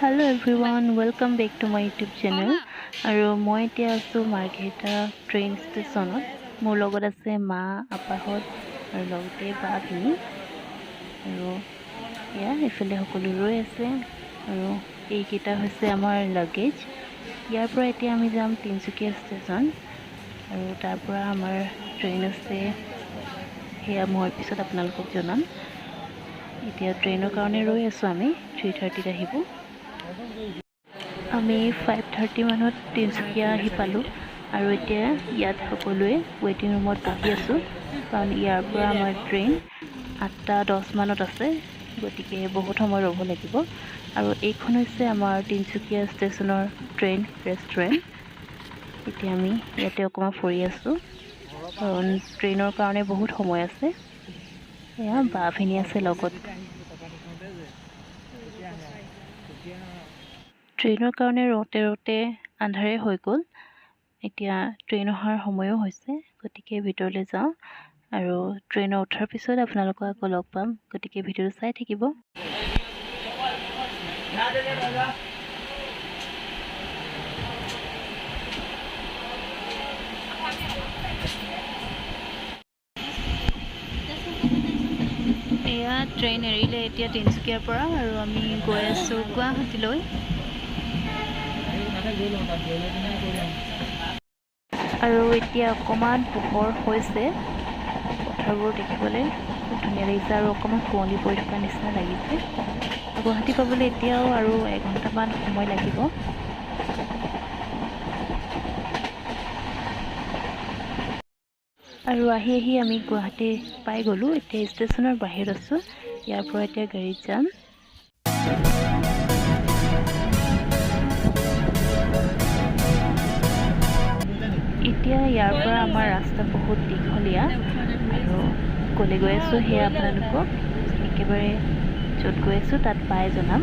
Hello everyone, welcome back to my YouTube channel. আৰু মই এতিয়া আছো মাৰ্ঘেৰিটা ট্ৰেইন ষ্টেচনত। মোৰ লগত আছে মা, আপাহঁত আৰু লগতে বাখিনি। আৰু এইফালে সকলো ৰৈ আছে আৰু এইকেইটা হৈছে আমাৰ লাগেজ। ইয়াৰ পৰা এতিয়া আমি যাম তিনচুকীয়া ষ্টেচন আৰু তাৰ পৰা আমাৰ ট্ৰেইন আছে। সেয়া মই পিছত আপোনালোকক জনাম। এতিয়া ট্ৰেইনৰ কাৰণে ৰৈ আছো আমি 3:30ত আহিব। আমি 5:30 মানত তিনচুকীয়া আহি পালোঁ আৰু এতিয়া ইয়াত সকলোৱে ৱেইটিং ৰুমত বহি আছোঁ কাৰণ ইয়াৰ পৰা আমাৰ ট্ৰেইন 8:10 মানত আছে, গতিকে বহুত সময় ৰ'ব লাগিব। আৰু এইখন হৈছে আমাৰ তিনচুকীয়া ষ্টেচনৰ ট্ৰেইন ৰেষ্টুৰেণ্ট। এতিয়া আমি ইয়াতে অকণমান ফুৰি আছোঁ কাৰণ ট্ৰেইনৰ কাৰণে বহুত সময় আছে। এয়া বাখিনি আছে লগত। ট্ৰেইনৰ কাৰণে ৰওঁতে আন্ধাৰে হৈ গ'ল। এতিয়া ট্ৰেইন অহাৰ সময়ো হৈছে, গতিকে ভিতৰলৈ যাওঁ আৰু ট্ৰেইনত উঠাৰ পিছত আপোনালোকক আকৌ লগ পাম, গতিকে ভিডিঅ'টো চাই থাকিব। এয়া ট্ৰেইন এৰিলে এতিয়া তিনচুকীয়াৰ পৰা আৰু আমি গৈ আছোঁ গুৱাহাটীলৈ। আৰু এতিয়া অকণমান পোহৰ হৈছে, পথাৰবোৰ দেখিবলৈ খুব ধুনীয়া লাগিছে আৰু অকণমান কুঁৱলী পৰি থকা নিচিনা লাগিছে। গুৱাহাটী পাবলৈ এতিয়াও আৰু 1 ঘণ্টামান সময় লাগিব। আৰু আহি আমি গুৱাহাটী পাই গ'লোঁ। এতিয়া ষ্টেচনৰ বাহিৰত আছোঁ, ইয়াৰ পৰা এতিয়া গাড়ীত যাম। এতিয়া ইয়াৰ পৰা আমাৰ ৰাস্তা বহুত দীঘলীয়া আৰু ক'লৈ গৈ আছোঁ সেয়া আপোনালোকক একেবাৰে য'ত গৈ আছোঁ তাত পাই জনাম।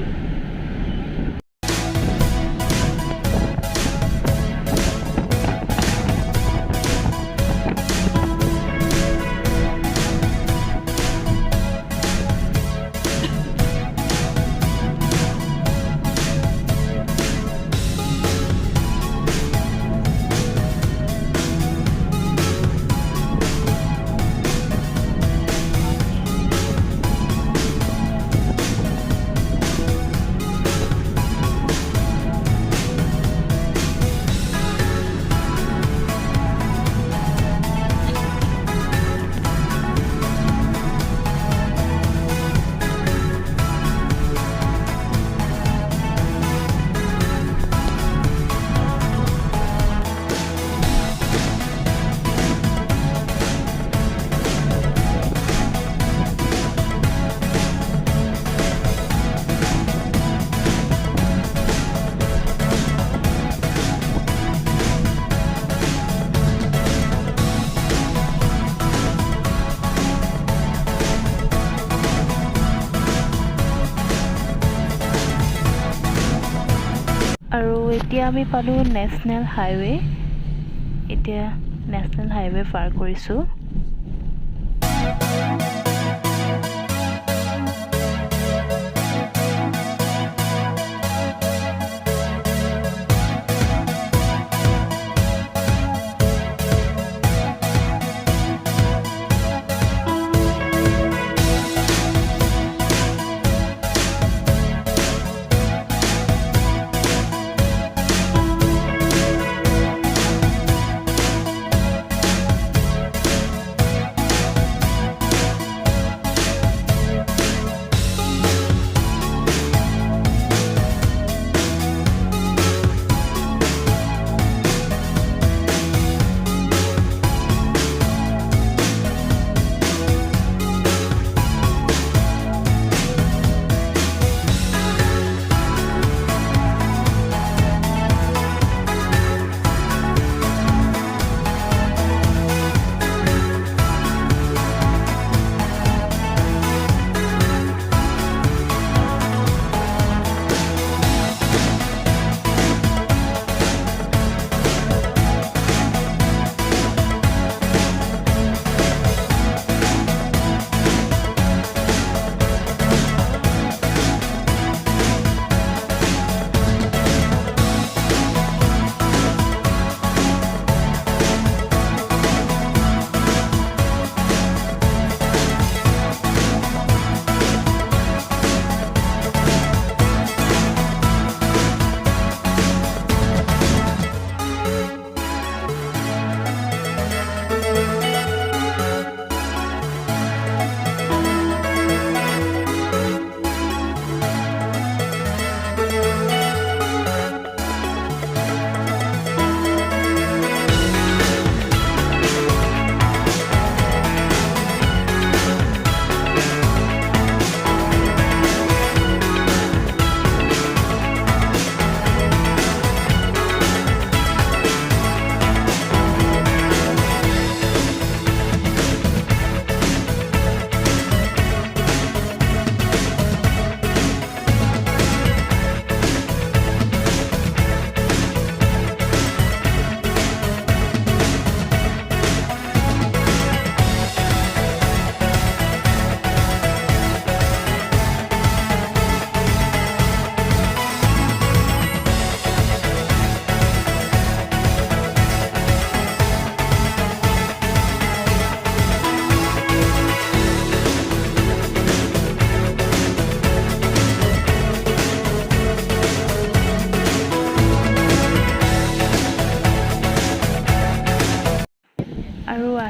আৰু এতিয়া আমি পালোঁ নেশ্যনেল হাইৱে। এতিয়া নেশ্যনেল হাইৱে পাৰ কৰিছোঁ।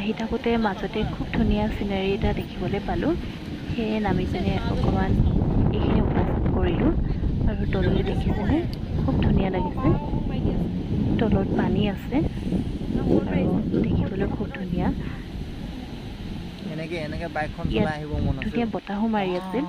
আহি থাকোঁতে মাজতে খুব ধুনীয়া চিনেৰী এটা দেখিবলৈ পালোঁ। সেয়ে নামি পিনে অকণমান এইখিনি উপভোগ কৰিলোঁ। আৰু তললৈ দেখিছেনে খুব ধুনীয়া লাগিছে। তলত পানী আছে আৰু দেখিবলৈ খুব ধুনীয়া। ইয়াত ধুনীয়া বতাহো মাৰি আছিল।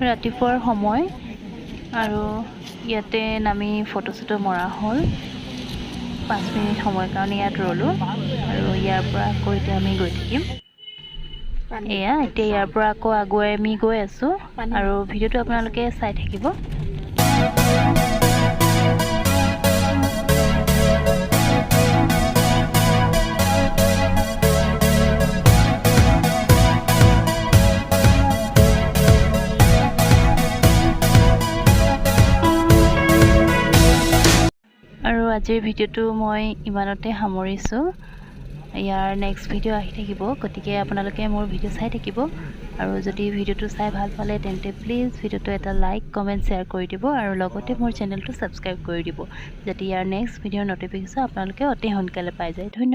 ৰাতিপুৱাৰ সময় আৰু ইয়াতে নামি ফটো চটো মৰা হ'ল। 5 মিনিট সময় কাৰণে ইয়াত ৰ'লোঁ আৰু ইয়াৰ পৰা আকৌ এতিয়া আমি গৈ থাকিম। এয়া এতিয়া ইয়াৰ পৰা আকৌ আগুৱাই আমি গৈ আছোঁ আৰু ভিডিঅ'টো আপোনালোকে চাই থাকিব। আৰু আজিৰ ভিডিঅ'টো মই ইমানতে সামৰিছোঁ। ইয়াৰ নেক্সট ভিডিঅ' আহি থাকিব, গতিকে আপোনালোকে মোৰ ভিডিঅ' চাই থাকিব। আৰু যদি ভিডিঅ'টো চাই ভাল পালে তেন্তে প্লিজ ভিডিঅ'টো এটা লাইক কমেণ্ট শ্বেয়াৰ কৰি দিব আৰু লগতে মোৰ চেনেলটো ছাবস্ক্ৰাইব কৰি দিব, যাতে ইয়াৰ নেক্সট ভিডিঅ'ৰ ন'টিফিকেশ্যন আপোনালোকে অতি সোনকালে পাই যায়। ধন্যবাদ।